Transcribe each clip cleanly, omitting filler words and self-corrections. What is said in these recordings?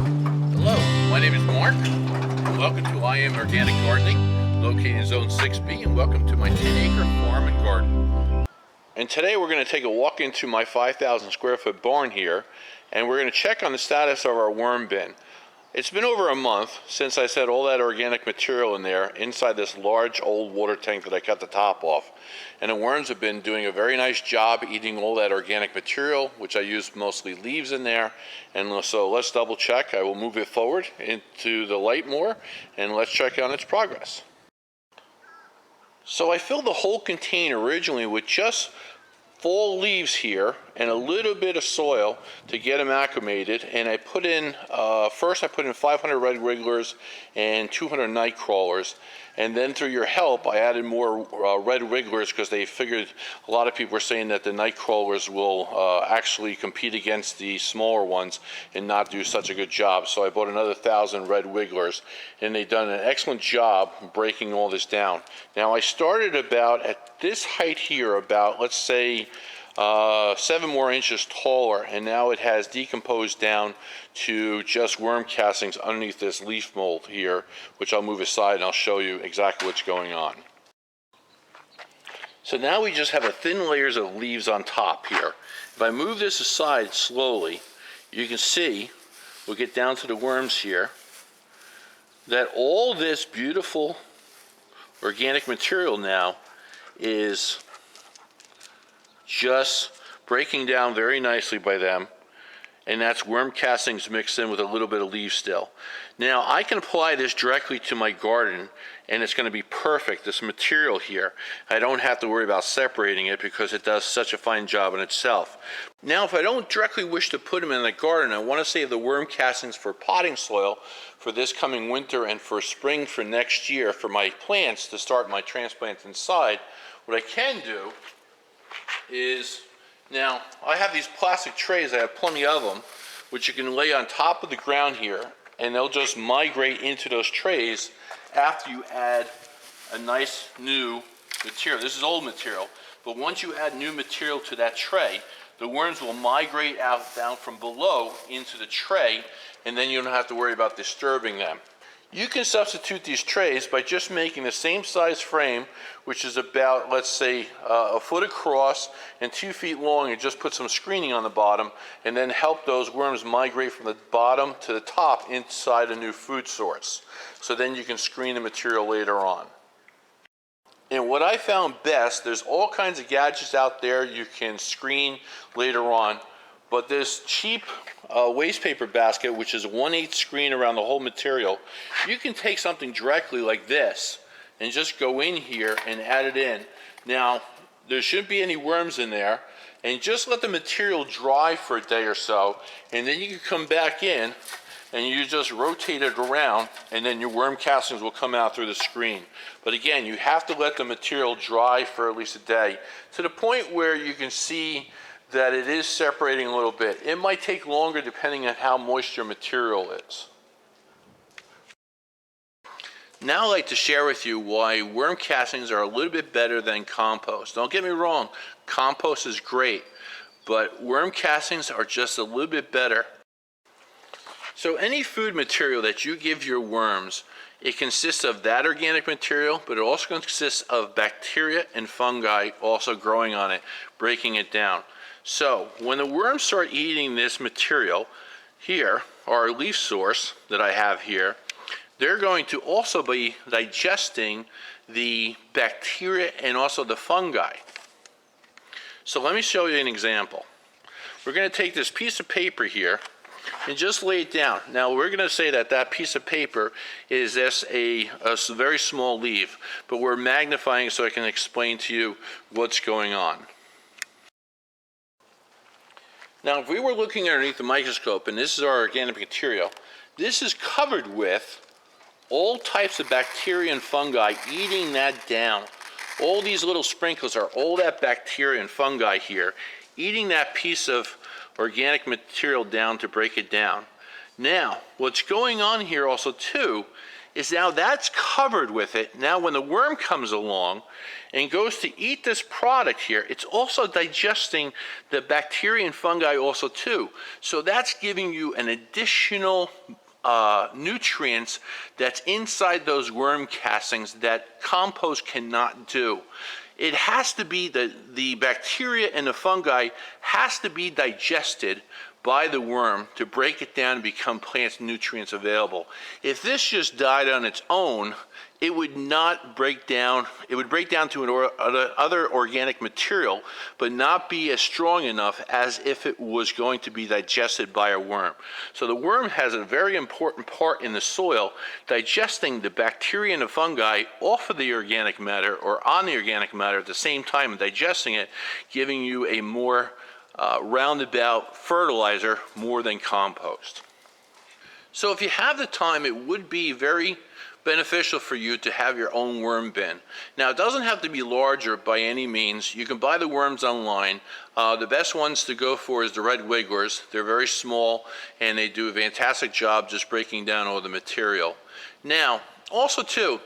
Hello, my name is Mark, and welcome to I Am Organic Gardening, located in Zone 6B, and welcome to my 10-acre farm and garden. And today we're going to take a walk into my 5,000 square foot barn here, and we're going to check on the status of our worm bin. It's been over a month since I set all that organic material in there inside this large old water tank that I cut the top off. And the worms have been doing a very nice job eating all that organic material, which I used mostly leaves in there. And so let's double check. I will move it forward into the light more, and let's check on its progress. So I filled the whole container originally with just fall leaves here and a little bit of soil to get them acclimated, and I put in first I put in 500 red wigglers and 200 night crawlers, and then through your help I added more red wigglers because they figured a lot of people were saying that the night crawlers will actually compete against the smaller ones and not do such a good job. So I bought another 1,000 red wigglers, and they've done an excellent job breaking all this down. Now I started about at this height here, about let's say 7 more inches taller, and now it has decomposed down to just worm castings underneath this leaf mold here, which I'll move aside and I'll show you exactly what's going on. So now we just have a thin layers of leaves on top here. If I move this aside slowly, you can see, we'll get down to the worms here, that all this beautiful organic material now is just breaking down very nicely by them, and that's worm castings mixed in with a little bit of leaf still. Now I can apply this directly to my garden, and it's going to be perfect, this material here. I don't have to worry about separating it because it does such a fine job in itself. Now if I don't directly wish to put them in the garden, I want to save the worm castings for potting soil for this coming winter and for spring for next year for my plants to start my transplants inside. What I can do is, now I have these plastic trays, I have plenty of them, which you can lay on top of the ground here, and they'll just migrate into those trays after you add a nice new material. This is old material, but once you add new material to that tray, the worms will migrate out down from below into the tray, and then you don't have to worry about disturbing them. You can substitute these trays by just making the same size frame, which is about, let's say, a foot across and 2 feet long, and just put some screening on the bottom, and then help those worms migrate from the bottom to the top inside a new food source. So then you can screen the material later on. And what I found best, there's all kinds of gadgets out there you can screen later on, but this cheap waste paper basket, which is 1/8 screen around the whole material, you can take something directly like this and just go in here and add it in. Now, there shouldn't be any worms in there, and just let the material dry for a day or so, and then you can come back in and you just rotate it around, and then your worm castings will come out through the screen. But again, you have to let the material dry for at least a day, to the point where you can see that it is separating a little bit. It might take longer depending on how moist your material is. Now I'd like to share with you why worm castings are a little bit better than compost. Don't get me wrong, compost is great, but worm castings are just a little bit better. So any food material that you give your worms, it consists of that organic material, but it also consists of bacteria and fungi also growing on it, breaking it down. So when the worms start eating this material here, our leaf source that I have here, they're going to also be digesting the bacteria and also the fungi. So let me show you an example. We're going to take this piece of paper here and just lay it down. Now we're going to say that that piece of paper is just a very small leaf, but we're magnifying so I can explain to you what's going on. Now if we were looking underneath the microscope, and this is our organic material, this is covered with all types of bacteria and fungi eating that down. All these little sprinkles are all that bacteria and fungi here, eating that piece of organic material down to break it down. Now, what's going on here also too is now that's covered with it. Now when the worm comes along and goes to eat this product here, it's also digesting the bacteria and fungi also too. So that's giving you an additional nutrients that's inside those worm castings that compost cannot do. It has to be the bacteria and the fungi has to be digested by the worm to break it down and become plant nutrients available. If this just died on its own, it would not break down. It would break down to other organic material, but not be as strong enough as if it was going to be digested by a worm. So the worm has a very important part in the soil, digesting the bacteria and the fungi off of the organic matter or on the organic matter at the same time and digesting it, giving you a more roundabout fertilizer more than compost. So if you have the time, it would be very beneficial for you to have your own worm bin. Now it doesn't have to be larger by any means. You can buy the worms online. The best ones to go for is the red wigglers. They're very small and they do a fantastic job just breaking down all the material. Now also too,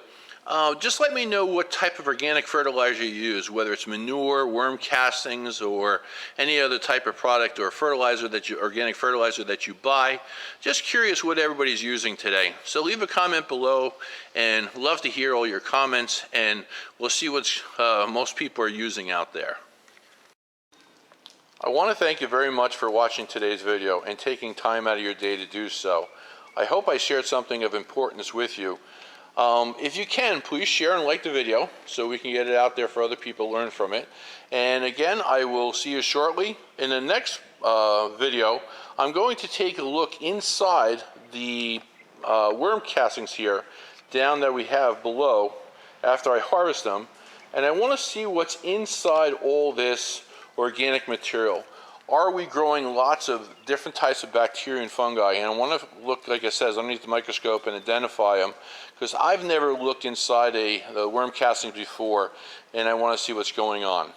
just let me know what type of organic fertilizer you use, whether it's manure, worm castings, or any other type of product or fertilizer organic fertilizer that you buy. Just curious what everybody's using today. So leave a comment below and love to hear all your comments, and we'll see what most people are using out there. I want to thank you very much for watching today's video and taking time out of your day to do so. I hope I shared something of importance with you. If you can, please share and like the video so we can get it out there for other people to learn from it. And again, I will see you shortly. In the next video, I'm going to take a look inside the worm castings here down that we have below after I harvest them. And I want to see what's inside all this organic material. Are we growing lots of different types of bacteria and fungi? And I want to look, like I said, underneath the microscope and identify them, because I've never looked inside the worm castings before, and I want to see what's going on.